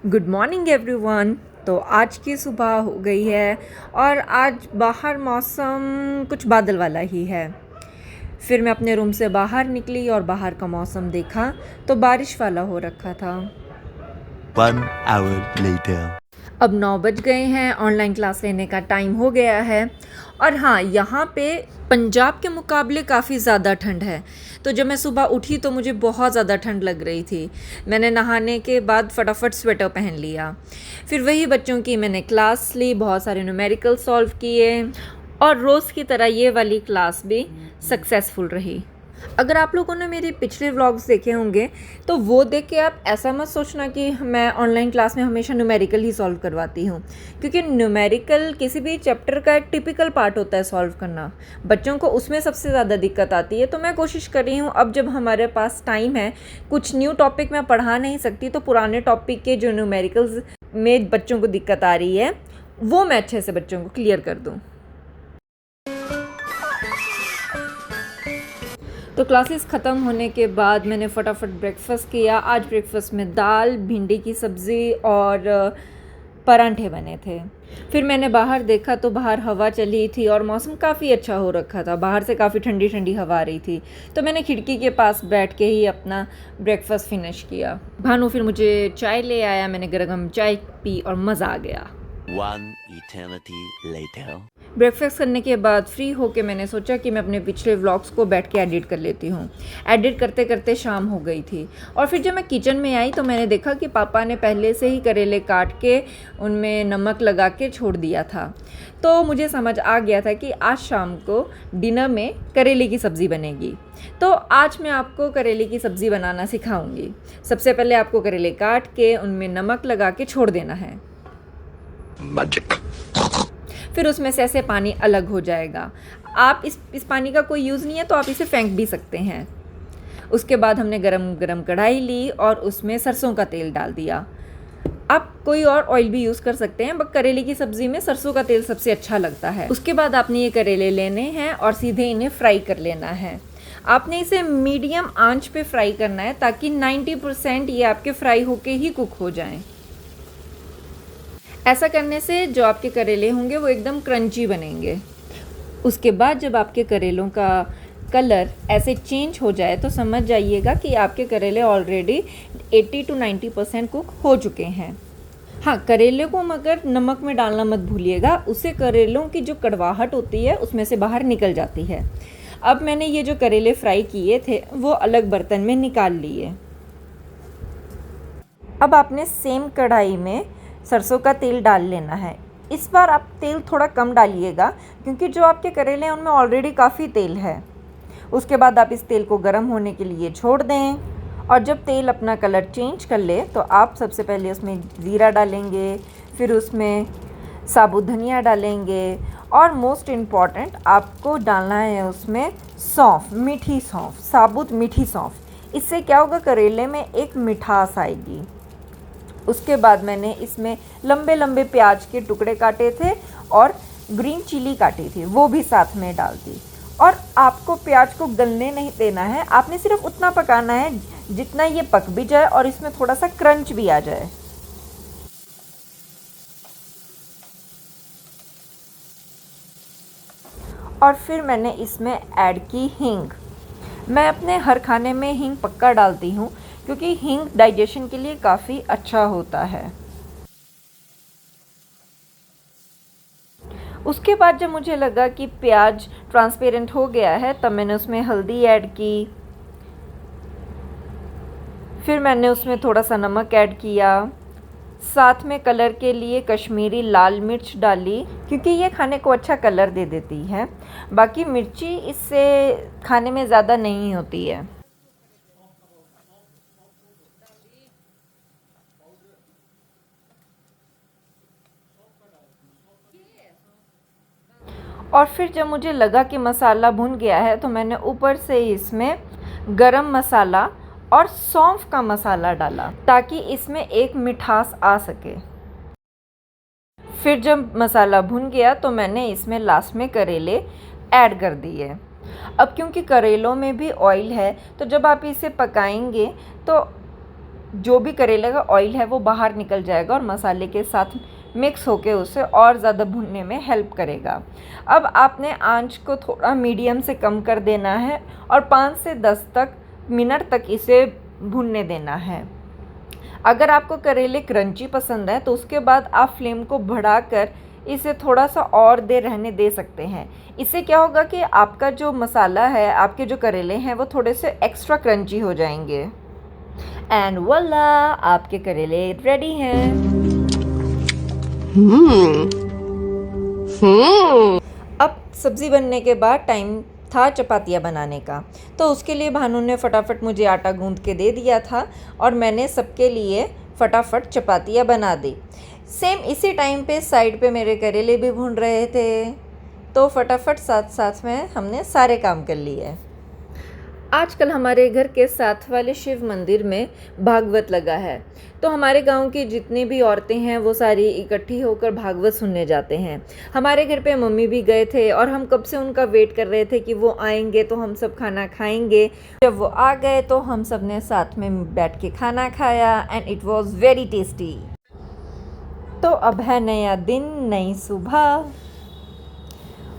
Good morning everyone. तो आज की सुबह हो गई है और आज बाहर मौसम कुछ बादल वाला ही है। फिर मैं अपने रूम से बाहर निकली और बाहर का मौसम देखा तो बारिश वाला हो रखा था। 1 hour later. अब 9 बज गए हैं, ऑनलाइन क्लास लेने का टाइम हो गया है। और हाँ, यहाँ पे पंजाब के मुकाबले काफ़ी ज़्यादा ठंड है। तो जब मैं सुबह उठी तो मुझे बहुत ज़्यादा ठंड लग रही थी। मैंने नहाने के बाद फटाफट स्वेटर पहन लिया। फिर वही बच्चों की मैंने क्लास ली, बहुत सारे न्यूमेरिकल सॉल्व किए और रोज़ की तरह ये वाली क्लास भी सक्सेसफुल रही। अगर आप लोगों ने मेरे पिछले व्लॉग्स देखे होंगे तो वो देख के आप ऐसा मत सोचना कि मैं ऑनलाइन क्लास में हमेशा न्यूमेरिकल ही सॉल्व करवाती हूँ, क्योंकि न्यूमेरिकल किसी भी चैप्टर का एक टिपिकल पार्ट होता है सॉल्व करना। बच्चों को उसमें सबसे ज़्यादा दिक्कत आती है। तो मैं कोशिश कर रही हूँ, अब जब हमारे पास टाइम है, कुछ न्यू टॉपिक मैं पढ़ा नहीं सकती, तो पुराने टॉपिक के जो न्यूमेरिकल्स में बच्चों को दिक्कत आ रही है वो मैं अच्छे से बच्चों को क्लियर कर दूँ। तो क्लासेस ख़त्म होने के बाद मैंने फटाफट ब्रेकफास्ट किया। आज ब्रेकफास्ट में दाल, भिंडी की सब्ज़ी और परांठे बने थे। फिर मैंने बाहर देखा तो बाहर हवा चली थी और मौसम काफ़ी अच्छा हो रखा था। बाहर से काफ़ी ठंडी ठंडी हवा आ रही थी, तो मैंने खिड़की के पास बैठ के ही अपना ब्रेकफास्ट फिनिश किया। भानु फिर मुझे चाय ले आया, मैंने गरम चाय पी और मज़ा आ गया। 1 eternity later. ब्रेकफास्ट करने के बाद फ्री होके मैंने सोचा कि मैं अपने पिछले व्लॉग्स को बैठ के एडिट कर लेती हूँ। एडिट करते करते शाम हो गई थी और फिर जब मैं किचन में आई तो मैंने देखा कि पापा ने पहले से ही करेले काट के उनमें नमक लगा के छोड़ दिया था। तो मुझे समझ आ गया था कि आज शाम को डिनर में करेले की सब्ज़ी बनेगी। तो आज मैं आपको करेले की सब्ज़ी बनाना सिखाऊंगी। सबसे पहले आपको करेले काट के उनमें नमक लगा के छोड़ देना है। Magic. फिर उसमें से ऐसे पानी अलग हो जाएगा। आप इस पानी का कोई यूज़ नहीं है तो आप इसे फेंक भी सकते हैं। उसके बाद हमने गरम कढ़ाई ली और उसमें सरसों का तेल डाल दिया। आप कोई और ऑयल भी यूज़ कर सकते हैं, बट करेले की सब्ज़ी में सरसों का तेल सबसे अच्छा लगता है। उसके बाद आपने ये करेले लेने हैं और सीधे इन्हें फ्राई कर लेना है। आपने इसे मीडियम आंच पे फ्राई करना है ताकि 90% ये आपके फ्राई होके ही कुक हो जाएं। ऐसा करने से जो आपके करेले होंगे वो एकदम क्रंची बनेंगे। उसके बाद जब आपके करेलों का कलर ऐसे चेंज हो जाए तो समझ जाइएगा कि आपके करेले ऑलरेडी 80 to 90% कुक हो चुके हैं। हाँ, करेले को मगर नमक में डालना मत भूलिएगा, उससे करेलों की जो कड़वाहट होती है उसमें से बाहर निकल जाती है। अब मैंने ये जो करेले फ्राई किए थे वो अलग बर्तन में निकाल लिए। अब आपने सेम कढ़ाई में सरसों का तेल डाल लेना है। इस बार आप तेल थोड़ा कम डालिएगा क्योंकि जो आपके करेले हैं उनमें ऑलरेडी काफ़ी तेल है। उसके बाद आप इस तेल को गर्म होने के लिए छोड़ दें और जब तेल अपना कलर चेंज कर ले तो आप सबसे पहले उसमें ज़ीरा डालेंगे, फिर उसमें साबुत धनिया डालेंगे और मोस्ट इम्पॉर्टेंट आपको डालना है उसमें सौंफ, मीठी सौंफ, साबुत मीठी सौंफ। इससे क्या होगा, करेले में एक मिठास आएगी। उसके बाद मैंने इसमें लंबे लंबे प्याज के टुकड़े काटे थे और ग्रीन चिली काटी थी, वो भी साथ में डाल दी। और आपको प्याज को गलने नहीं देना है, आपने सिर्फ उतना पकाना है जितना ये पक भी जाए और इसमें थोड़ा सा क्रंच भी आ जाए। और फिर मैंने इसमें ऐड की हींग। मैं अपने हर खाने में हींग पक्का डालती हूँ क्योंकि हींग डाइजेशन के लिए काफ़ी अच्छा होता है। उसके बाद जब मुझे लगा कि प्याज ट्रांसपेरेंट हो गया है तब मैंने उसमें हल्दी ऐड की। फिर मैंने उसमें थोड़ा सा नमक ऐड किया। साथ में कलर के लिए कश्मीरी लाल मिर्च डाली क्योंकि ये खाने को अच्छा कलर दे देती है। बाकी मिर्ची इससे खाने में ज़्यादा नहीं होती है। और फिर जब मुझे लगा कि मसाला भुन गया है तो मैंने ऊपर से इसमें गरम मसाला और सौंफ का मसाला डाला ताकि इसमें एक मिठास आ सके। फिर जब मसाला भुन गया तो मैंने इसमें लास्ट में करेले ऐड कर दिए। अब क्योंकि करेलों में भी ऑयल है तो जब आप इसे पकाएंगे तो जो भी करेले का ऑयल है वो बाहर निकल जाएगा और मसाले के साथ मिक्स होके उसे और ज़्यादा भुनने में हेल्प करेगा। अब आपने आंच को थोड़ा मीडियम से कम कर देना है और 5 से 10 मिनट तक इसे भुनने देना है। अगर आपको करेले क्रंची पसंद है तो उसके बाद आप फ्लेम को बढ़ाकर इसे थोड़ा सा और देर रहने दे सकते हैं। इससे क्या होगा कि आपका जो मसाला है, आपके जो करेले हैं वो थोड़े से एक्स्ट्रा क्रंची हो जाएंगे। एंड वॉला, आपके करेले रेडी हैं। अब सब्ज़ी बनने के बाद टाइम था चपातियाँ बनाने का, तो उसके लिए भानु ने फटाफट मुझे आटा गूंद के दे दिया था और मैंने सबके लिए फटाफट चपातियाँ बना दी। सेम इसी टाइम पे साइड पे मेरे करेले भी भून रहे थे, तो फटाफट साथ साथ में हमने सारे काम कर लिए। आजकल हमारे घर के साथ वाले शिव मंदिर में भागवत लगा है, तो हमारे गांव की जितनी भी औरतें हैं वो सारी इकट्ठी होकर भागवत सुनने जाते हैं। हमारे घर पे मम्मी भी गए थे और हम कब से उनका वेट कर रहे थे कि वो आएंगे तो हम सब खाना खाएंगे। जब वो आ गए तो हम सब ने साथ में बैठ के खाना खाया and it was very tasty. तो अब है नया दिन, नई सुबह,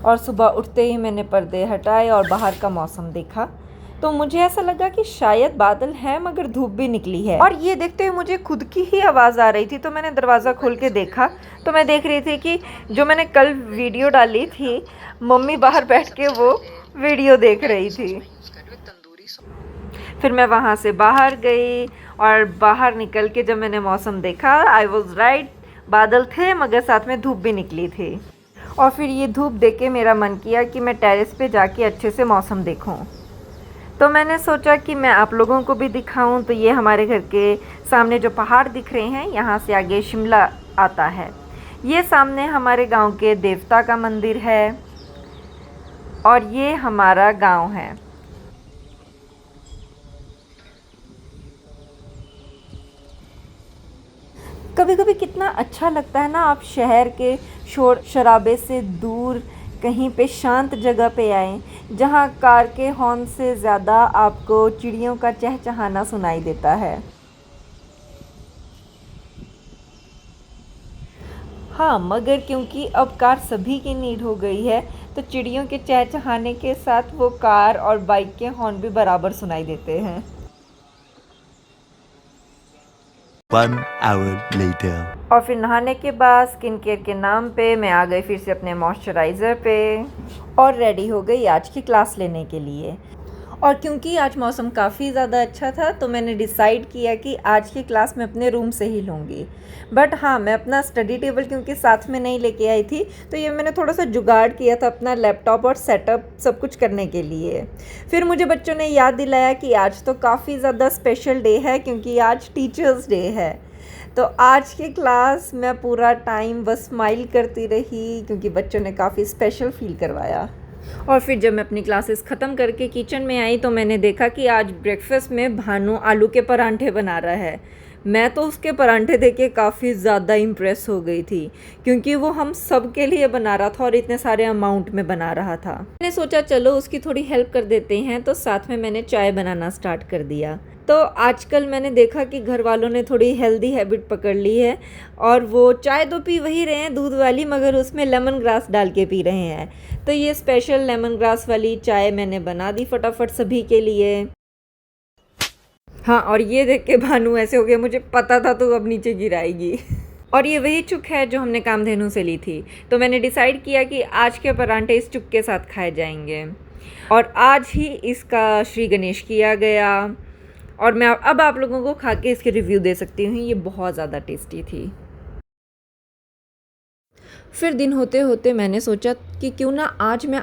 और सुबह उठते ही मैंने पर्दे हटाए और बाहर का मौसम देखा तो मुझे ऐसा लगा कि शायद बादल है मगर धूप भी निकली है। और ये देखते हुए मुझे खुद की ही आवाज़ आ रही थी, तो मैंने दरवाज़ा खोल के देखा तो मैं देख रही थी कि जो मैंने कल वीडियो डाली थी, मम्मी बाहर बैठ के वो वीडियो देख रही थी। फिर मैं वहाँ से बाहर गई और बाहर निकल के जब मैंने मौसम देखा, आई वॉज राइट, बादल थे मगर साथ में धूप भी निकली थी। और फिर ये धूप देख के मेरा मन किया कि मैं टेरेस पे जाके अच्छे से मौसम देखूं। तो मैंने सोचा कि मैं आप लोगों को भी दिखाऊं। तो ये हमारे घर के सामने जो पहाड़ दिख रहे हैं, यहाँ से आगे शिमला आता है। ये सामने हमारे गांव के देवता का मंदिर है और ये हमारा गांव है। कभी कभी कितना अच्छा लगता है ना, आप शहर के शोर शराबे से दूर कहीं पे शांत जगह पे आए जहाँ कार के हॉर्न से ज़्यादा आपको चिड़ियों का चहचहाना सुनाई देता है। हाँ, मगर क्योंकि अब कार सभी की नीड हो गई है तो चिड़ियों के चहचहाने के साथ वो कार और बाइक के हॉर्न भी बराबर सुनाई देते हैं। 1 hour later. और फिर नहाने के बाद स्किन केयर के नाम पे मैं आ गई फिर से अपने मॉइस्चराइज़र पे और रेडी हो गई आज की क्लास लेने के लिए। और क्योंकि आज मौसम काफ़ी ज़्यादा अच्छा था तो मैंने डिसाइड किया कि आज की क्लास मैं अपने रूम से ही लूँगी। बट हाँ, मैं अपना स्टडी टेबल क्योंकि साथ में नहीं लेके आई थी, तो ये मैंने थोड़ा सा जुगाड़ किया था अपना लैपटॉप और सेटअप सब कुछ करने के लिए। फिर मुझे बच्चों ने याद दिलाया कि आज तो काफ़ी ज़्यादा स्पेशल डे है क्योंकि आज टीचर्स डे है। तो आज की क्लास मैं पूरा टाइम बस स्माइल करती रही क्योंकि बच्चों ने काफ़ी स्पेशल फील करवाया। और फिर जब मैं अपनी क्लासेस ख़त्म करके किचन में आई तो मैंने देखा कि आज ब्रेकफास्ट में भानु आलू के परांठे बना रहा है। मैं तो उसके परांठे देख के काफ़ी ज़्यादा इम्प्रेस हो गई थी क्योंकि वो हम सब के लिए बना रहा था और इतने सारे अमाउंट में बना रहा था। मैंने सोचा चलो उसकी थोड़ी हेल्प कर देते हैं, तो साथ में मैंने चाय बनाना स्टार्ट कर दिया। तो आजकल मैंने देखा कि घर वालों ने थोड़ी हेल्दी हैबिट पकड़ ली है और वो चाय तो पी वही रहे हैं दूध वाली, मगर उसमें लेमन ग्रास डाल के पी रहे हैं। तो ये स्पेशल लेमन ग्रास वाली चाय मैंने बना दी फटाफट सभी के लिए। हाँ, और ये देख के भानु ऐसे हो गया, मुझे पता था तो अब नीचे गिराएगी। और ये वही चुक है जो हमने कामधेनु से ली थी। तो मैंने डिसाइड किया कि आज के परांठे इस चुक के साथ खाए जाएंगे और आज ही इसका श्री गणेश किया गया। और मैं अब आप लोगों को खा के इसके रिव्यू दे सकती हूँ। ये बहुत ज़्यादा टेस्टी थी। फिर दिन होते होते मैंने सोचा कि क्यों ना आज मैं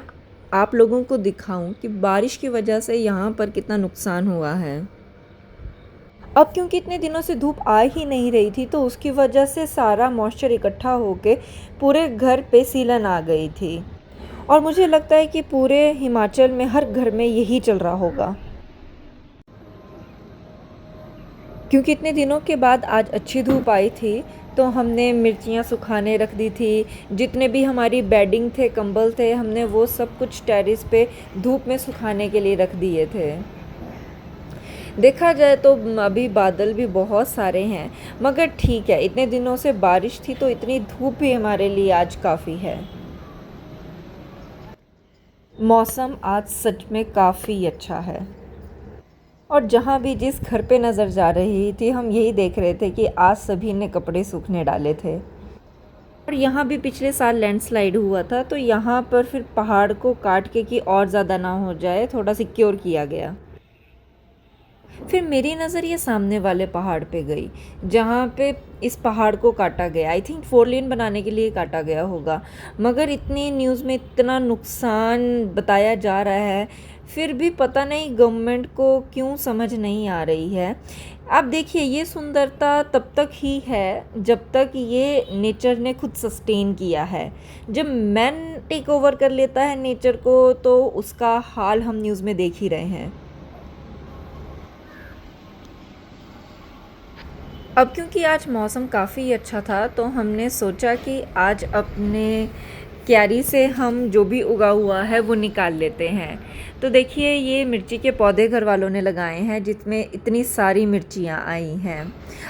आप लोगों को दिखाऊं कि बारिश की वजह से यहाँ पर कितना नुकसान हुआ है। अब क्योंकि इतने दिनों से धूप आ ही नहीं रही थी तो उसकी वजह से सारा मॉइस्चर इकट्ठा होके पूरे घर पे सीलन आ गई थी। और मुझे लगता है कि पूरे हिमाचल में हर घर में यही चल रहा होगा क्योंकि इतने दिनों के बाद आज अच्छी धूप आई थी। तो हमने मिर्चियाँ सुखाने रख दी थी, जितने भी हमारी बेडिंग थे, कंबल थे, हमने वो सब कुछ टेरेस पे धूप में सुखाने के लिए रख दिए थे। देखा जाए तो अभी बादल भी बहुत सारे हैं, मगर ठीक है, इतने दिनों से बारिश थी तो इतनी धूप भी हमारे लिए आज काफ़ी है। मौसम आज सच में काफ़ी अच्छा है और जहाँ भी जिस घर पे नज़र जा रही थी हम यही देख रहे थे कि आज सभी ने कपड़े सूखने डाले थे। और यहाँ भी पिछले साल लैंडस्लाइड हुआ था तो यहाँ पर फिर पहाड़ को काट के कि और ज़्यादा ना हो जाए थोड़ा सिक्योर किया गया। फिर मेरी नज़र ये सामने वाले पहाड़ पे गई जहाँ पे इस पहाड़ को काटा गया। आई थिंक 4 लेन बनाने के लिए काटा गया होगा, मगर इतनी न्यूज़ में इतना नुकसान बताया जा रहा है फिर भी पता नहीं गवर्नमेंट को क्यों समझ नहीं आ रही है। आप देखिए ये सुंदरता तब तक ही है जब तक ये नेचर ने खुद सस्टेन किया है। जब मैन टेक ओवर कर लेता है नेचर को तो उसका हाल हम न्यूज़ में देख ही रहे हैं। अब क्योंकि आज मौसम काफ़ी अच्छा था तो हमने सोचा कि आज अपने क्यारी से हम जो भी उगा हुआ है वो निकाल लेते हैं। तो देखिए ये मिर्ची के पौधे घर वालों ने लगाए हैं जिसमें इतनी सारी मिर्चियाँ आई हैं।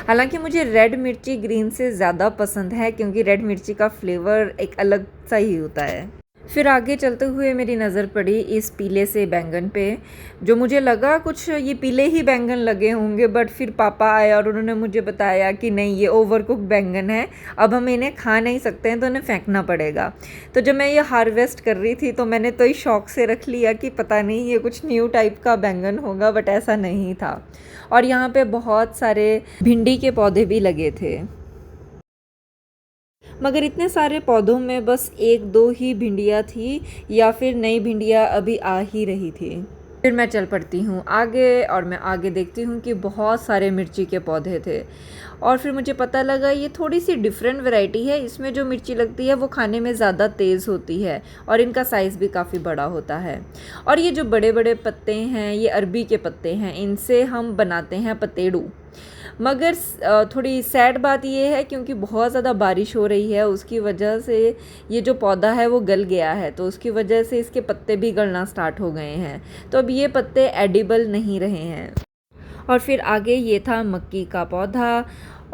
हालांकि मुझे रेड मिर्ची ग्रीन से ज़्यादा पसंद है क्योंकि रेड मिर्ची का फ्लेवर एक अलग सा ही होता है। फिर आगे चलते हुए मेरी नज़र पड़ी इस पीले से बैंगन पे, जो मुझे लगा कुछ ये पीले ही बैंगन लगे होंगे, बट फिर पापा आए और उन्होंने मुझे बताया कि नहीं ये ओवर कुक बैंगन है, अब हम इन्हें खा नहीं सकते हैं तो इन्हें फेंकना पड़ेगा। तो जब मैं ये हार्वेस्ट कर रही थी तो मैंने तो इस शौक से रख लिया कि पता नहीं ये कुछ न्यू टाइप का बैंगन होगा, बट ऐसा नहीं था। और यहाँ पे बहुत सारे भिंडी के पौधे भी लगे थे, मगर इतने सारे पौधों में बस 1-2 ही भिंडियाँ थी या फिर नई भिंडियाँ अभी आ ही रही थी। फिर मैं चल पड़ती हूँ आगे और मैं आगे देखती हूँ कि बहुत सारे मिर्ची के पौधे थे और फिर मुझे पता लगा ये थोड़ी सी डिफरेंट वैरायटी है। इसमें जो मिर्ची लगती है वो खाने में ज़्यादा तेज़ होती है और इनका साइज़ भी काफ़ी बड़ा होता है। और ये जो बड़े बड़े पत्ते हैं ये अरबी के पत्ते हैं, इनसे हम बनाते हैं पतेड़ू। मगर थोड़ी सैड बात ये है क्योंकि बहुत ज़्यादा बारिश हो रही है उसकी वजह से ये जो पौधा है वो गल गया है, तो उसकी वजह से इसके पत्ते भी गलना स्टार्ट हो गए हैं, तो अब ये पत्ते एडिबल नहीं रहे हैं। और फिर आगे ये था मक्की का पौधा,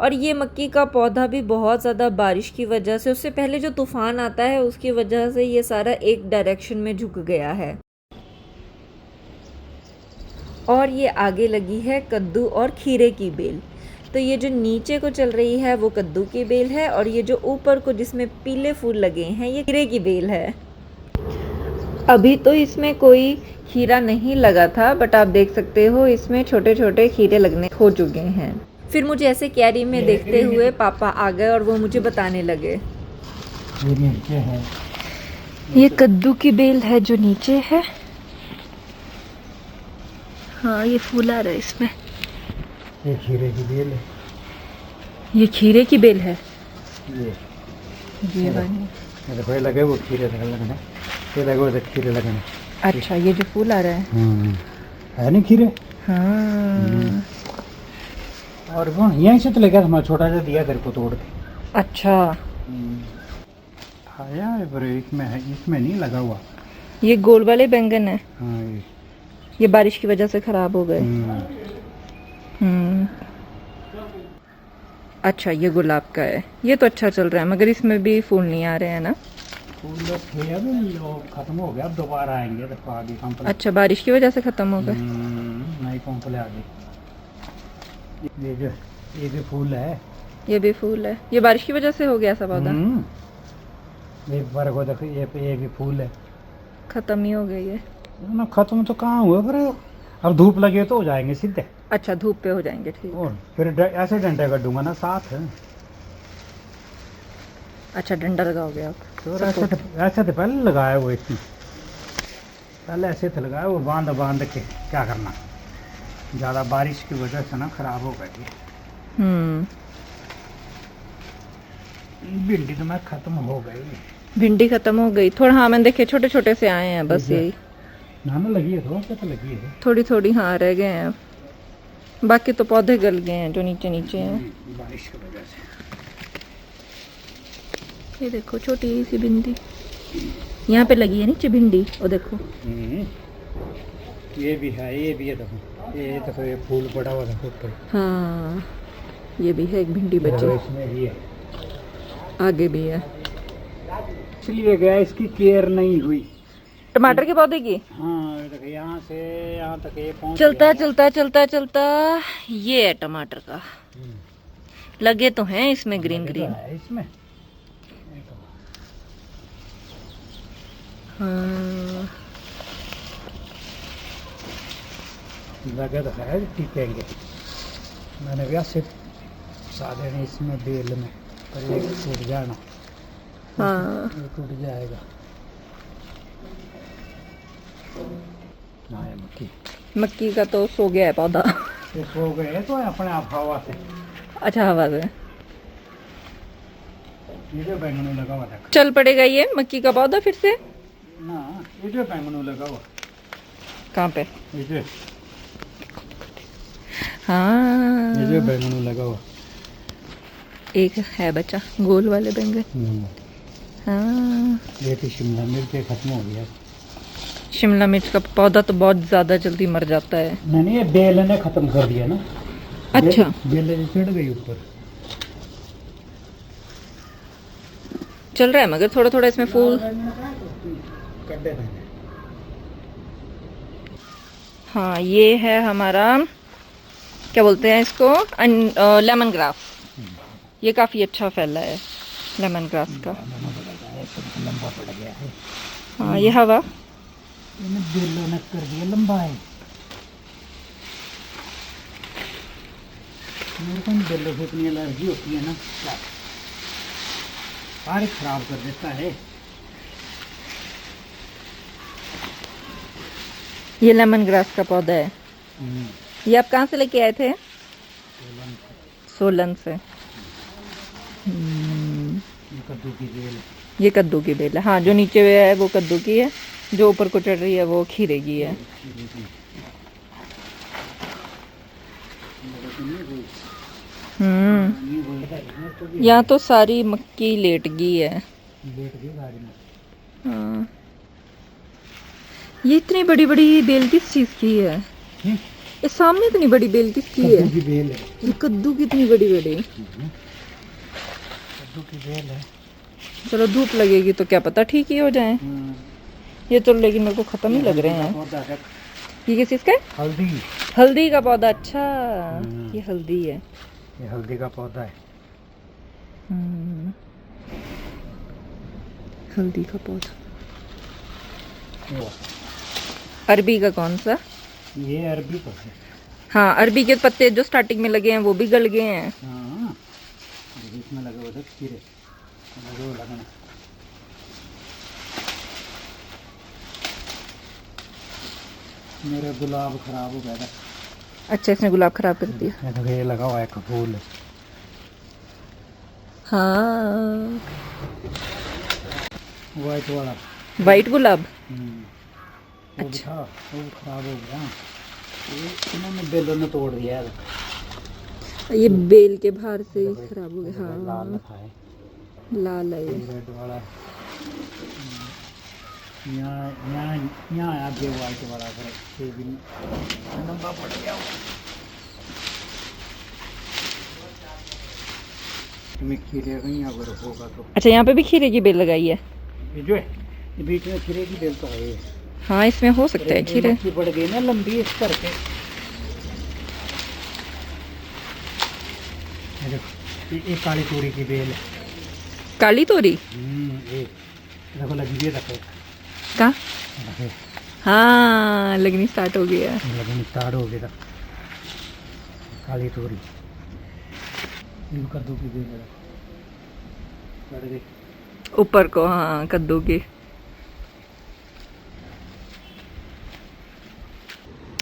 और ये मक्की का पौधा भी बहुत ज़्यादा बारिश की वजह से, उससे पहले जो तूफ़ान आता है उसकी वजह से ये सारा एक डायरेक्शन में झुक गया है। और ये आगे लगी है कद्दू और खीरे की बेल। तो ये जो नीचे को चल रही है वो कद्दू की बेल है और ये जो ऊपर को जिसमें पीले फूल लगे हैं ये खीरे की बेल है। अभी तो इसमें कोई खीरा नहीं लगा था, बट आप देख सकते हो इसमें छोटे छोटे खीरे लगने हो चुके हैं। फिर मुझे ऐसे क्यारी में देखते हुए पापा आ गए और वो मुझे बताने लगे ये नीचे है, ये कद्दू की बेल है जो नीचे है। हाँ ये फूल आ रहा है इसमें। ये खीरे की बेल है, ये खीरे की बेल है। ये बनी। ये देखो ये लगे वो खीरे लगने, ये लगे वो खीरे लगने। अच्छा ये जो फूल आ रहा है है नहीं खीरे। हाँ और वो यहीं से तो लेकर हमारा छोटा सा दिया तेरे को तोड़ के। अच्छा आया पर इसमें है, इसमें नहीं लगा हुआ। ये गोल वाले बैंगन है। हाँ ये बारिश की वजह से खराब हो गए। अच्छा ये गुलाब का है, ये तो अच्छा चल रहा है, मगर इसमें भी फूल नहीं आ रहे हैं ना। फूल थे अब वो खत्म हो गया, अब दोबारा आएंगे देखो आगे पंप। अच्छा बारिश की वजह से खत्म हो गए। नई पंप ले आगे। ये भी फूल है, ये भी फूल है, ये बारिश की वजह से हो गया सब पौधा। एक बार को देखो ये भी फूल है, खत्म ही हो गई है ना। खत्म तो कहाँ हुआ, पर अब धूप लगे तो हो जाएंगे सीधे। अच्छा धूप पे हो जाएंगे, ठीक। और फिर ऐसे डंडे कर दूंगा ना साथ है। अच्छा डंडा लगाओगे आप। तो ऐसे तो पहले लगाया वो, इतनी पहले ऐसे तो लगाया वो, बांध बांध के क्या करना, ज़्यादा बारिश की वजह से ना खराब हो गई। भिंडी तो मैं खत्म हो गई। भिंडी खत्म हो गई थोड़ा। हाँ मैंने देखे छोटे छोटे से आए हैं बस, यही नाना लगी है, थोड़ा सा तो लगी है, थोड़ी थोड़ी। हाँ रह गए हैं, बाकी तो पौधे गल गए हैं जो नीचे नीचे हैं बारिश की वजह से। ये देखो छोटी सी भिंडी यहाँ पे लगी है नीचे भिंडी, वो देखो। ये भी है, ये भी है, देखो ये देखो ये फूल पड़ा हुआ था ऊपर। हाँ ये भी है, एक भिंडी बची, इसमें भी है, आगे भी है। इसलिए गया इसकी केयर नहीं हुई। टमाटर के पौधे की हाँ ये देखो यहाँ से यहाँ तक ये पहुँच चलता गया। चलता ये है टमाटर का, लगे तो हैं इसमें ग्रीन लगे तो ग्रीन। है इसमें। हाँ लगे तो है, टिकेंगे। मैंने भी सिर्फ सादे ने इसमें बेल में, पर ये टूट जाना। हाँ ये टूट जाएगा। हाँ ये मक्की मक्की का तो सो गया है पौधा। ये सो गए तो अपने आप हवा से। अच्छा हवा से ये जो बैंगनों लगा हुआ था चल पड़ेगा ये मक्की का पौधा फिर से। ना, ये जो बैंगनों लगा हुआ, कहाँ पे? ये जो हाँ बैंगनों लगा हुआ। एक है बच्चा, गोल वाले बैंगन। हाँ ये थी शिमला मिर्च, ये खत्म हो गया। शिमला मिर्च का पौधा तो बहुत ज्यादा जल्दी मर जाता है। नहीं ये बेल ने खत्म कर दिया ना। अच्छा बेल चढ़ गई ऊपर। चल रहा है मगर थोड़ा थोड़ा इसमें फूल। हाँ ये है हमारा, क्या बोलते हैं इसको, लेमन ग्रास। ये काफी अच्छा फैला है लेमन ग्रास का। लंबा पड़ गया है। हाँ ये हवा बेलों ने कर दिया लंबा है। मेरे को बेलों से इतनी एलर्जी होती है ना, सारे खराब कर देता है। ये लेमन ग्रास का पौधा है। ये आप कहाँ से लेके आए थे? सोलन से। ये कद्दू की बेल है। ये कद्दू की बेल है। हाँ जो नीचे है वो कद्दू की है, जो ऊपर को चढ़ रही है वो खीरे की है। यहाँ तो सारी मक्की लेट गई है। लेट गई गाड़ी में। हाँ ये इतनी बड़ी बड़ी बेल किस चीज की है? ये सामने इतनी बड़ी बेल किसकी है? कद्दू की बेल है। ये कद्दू की इतनी बड़ी बड़ी। कद्दू की बेल है। चलो धूप लगेगी तो क्या पता ठीक ही हो जाए। ये तो लेकिन मेरे को खत्म ही लग रहे हैं। पौधा है ये किस चीज का है? हल्दी। हल्दी का पौधा। अच्छा ये हल्दी है। ये हल्दी का पौधा है। हल्दी का पौधा। वो, अरबी का कौन सा? ये अरबी का है। हाँ अरबी के पत्ते जो स्टार्टिंग में लगे हैं वो भी गल गए हैं। हाँ बीच में लगे हुए थे खीरे, लगे हुए लगना। मेरे गुलाब खराब हो गया था। अच्छा इसने गुलाब खराब कर दिया। ये देखो ये लगा हुआ है एक फूल। हाँ वाइट वाला। वाइट गुलाब। वो भी था, वो भी खराब हो गया। ये इन्होंने बेलों ने तोड़ दिया है। ये बेल के बाहर से ही खराब हो गया। लाल हाँ रखा है, लाल है ये। रेड वाला। यहाँ यहाँ यहाँ आगे वाइट वाला फिर ये भी लंबा पड़ गया। में खीरे कहीं अगर होगा तो। अच्छा यहाँ पे भी खीरे की बेल लगाई है। ये जो है ये बीच में खीरे की बेल तो है ये। हाँ इसमें हो सकता है खीरे। मक्खी पड़ गई ना लंबी इस करके। ये देखो ये काली तोरी की बेल है। काली तोरी ये देखो लगी हुई है। देखो कहाँ? हाँ लगनी स्टार्ट हो गया। लगनी स्टार्ट हो गया। काली तोरी कद्दू की बेल है। चढ़ गई ऊपर को। हाँ कद्दू की।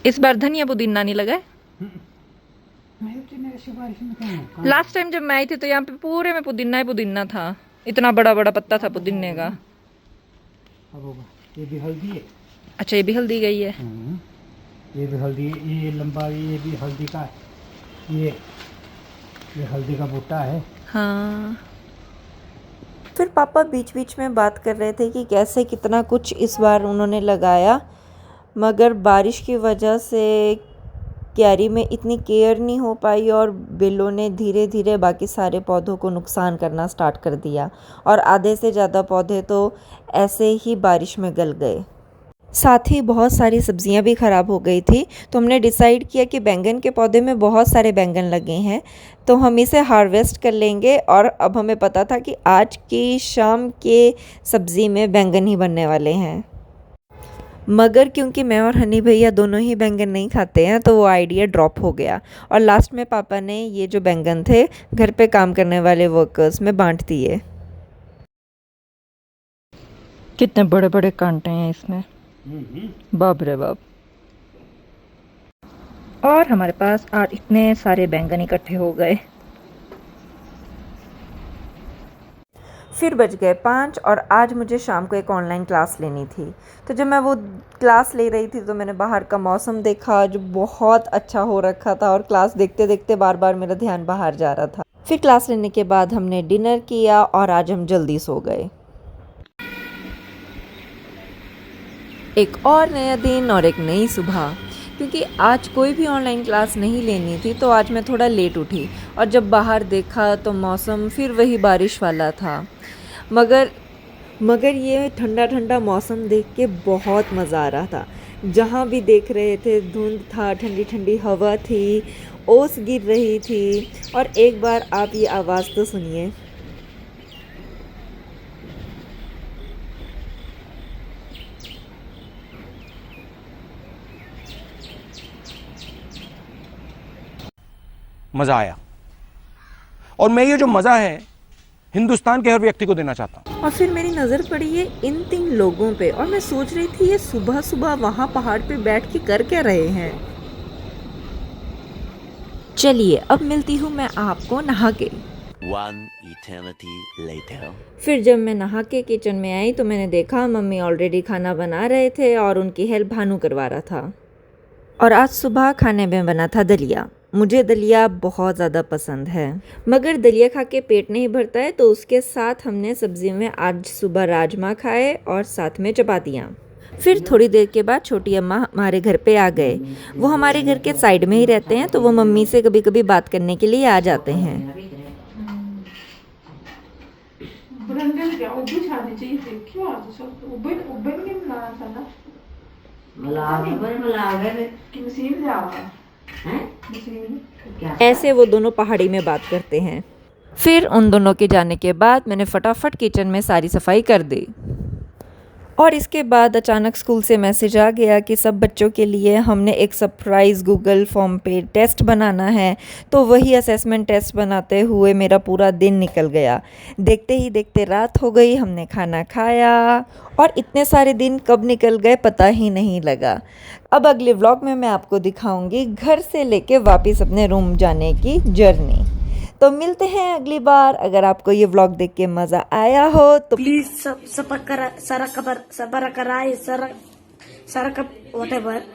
इस बार धनिया पुदीना नहीं लगा है। लास्ट टाइम जब मैं आई थी तो यहाँ पे पूरे में पुदीना ही पुदीना था। इतना बड़ा बड़ा पत्ता था पुदीने का। अब होगा। ये भी हल्दी है। अच्छा ये भी हल्दी गई है। ये भी हल्दी, ये लंबा, ये भी हल्दी का है। ये हल्दी का बूटा है। हाँ फिर पापा बीच बीच में बात कर रहे थे कि कैसे कितना कुछ इस बार उन्होंने लगाया, मगर बारिश की वजह से क्यारी में इतनी केयर नहीं हो पाई और बिल्लों ने धीरे धीरे बाकी सारे पौधों को नुकसान करना स्टार्ट कर दिया और आधे से ज़्यादा पौधे तो ऐसे ही बारिश में गल गए। साथ ही बहुत सारी सब्जियां भी ख़राब हो गई थी, तो हमने डिसाइड किया कि बैंगन के पौधे में बहुत सारे बैंगन लगे हैं तो हम इसे हार्वेस्ट कर लेंगे। और अब हमें पता था कि आज की शाम के सब्ज़ी में बैंगन ही बनने वाले हैं, मगर क्योंकि मैं और हनी भैया दोनों ही बैंगन नहीं खाते हैं तो वो आइडिया ड्रॉप हो गया और लास्ट में पापा ने ये जो बैंगन थे घर पे काम करने वाले वर्कर्स में बांट दिए। कितने बड़े बड़े कांटे हैं इसमें, बाप रे बाप। और हमारे पास आज इतने सारे बैंगन इकट्ठे हो गए। फिर बज गए 5 और आज मुझे शाम को एक ऑनलाइन क्लास लेनी थी। तो जब मैं वो क्लास ले रही थी तो मैंने बाहर का मौसम देखा जो बहुत अच्छा हो रखा था और क्लास देखते देखते बार बार मेरा ध्यान बाहर जा रहा था। फिर क्लास लेने के बाद हमने डिनर किया और आज हम जल्दी सो गए। एक और नया दिन और एक नई सुबह। क्योंकि आज कोई भी ऑनलाइन क्लास नहीं लेनी थी तो आज मैं थोड़ा लेट उठी और जब बाहर देखा तो मौसम फिर वही बारिश वाला था। मगर ये ठंडा ठंडा मौसम देख के बहुत मज़ा आ रहा था। जहाँ भी देख रहे थे धुंध था, ठंडी ठंडी हवा थी, ओस गिर रही थी। और एक बार आप ये आवाज़ तो सुनिए। मज़ा आया और मैं ये जो मज़ा है हिंदुस्तान के हर व्यक्ति को देना चाहता हूँ। और फिर मेरी नज़र पड़ी है इन 3 लोगों पे और मैं सोच रही थी ये सुबह सुबह वहाँ पहाड़ पे बैठ के कर क्या रहे हैं। चलिए अब मिलती हूँ मैं आपको नहा के। One eternity later. फिर जब मैं नहा के किचन में आई तो मैंने देखा मम्मी ऑलरेडी खाना बना रहे थे और उनकी हेल्प भानु करवा रहा था। और आज सुबह खाने में बना था दलिया। मुझे दलिया बहुत ज़्यादा पसंद है, मगर दलिया खा के पेट नहीं भरता है तो उसके साथ हमने सब्ज़ी में आज सुबह राजमा खाए और साथ में चपातियाँ। फिर थोड़ी देर के बाद छोटी अम्मा हमारे घर पे आ गए। वो हमारे घर के साइड में ही रहते हैं तो वो मम्मी से कभी कभी बात करने के लिए आ जाते हैं। ऐसे वो दोनों पहाड़ी में बात करते हैं। फिर उन दोनों के जाने के बाद मैंने फटाफट किचन में सारी सफाई कर दी। और इसके बाद अचानक स्कूल से मैसेज आ गया कि सब बच्चों के लिए हमने एक सरप्राइज़ गूगल फॉर्म पे टेस्ट बनाना है। तो वही असेसमेंट टेस्ट बनाते हुए मेरा पूरा दिन निकल गया। देखते ही देखते रात हो गई, हमने खाना खाया और इतने सारे दिन कब निकल गए पता ही नहीं लगा। अब अगले व्लॉग में मैं आपको दिखाऊंगी घर से लेके वापस अपने रूम जाने की जर्नी। तो मिलते हैं अगली बार। अगर आपको ये व्लॉग देख के मज़ा आया हो तो प्लीज सब करा सारा कबर सारा कराए सारा सारा कप व्हाटएवर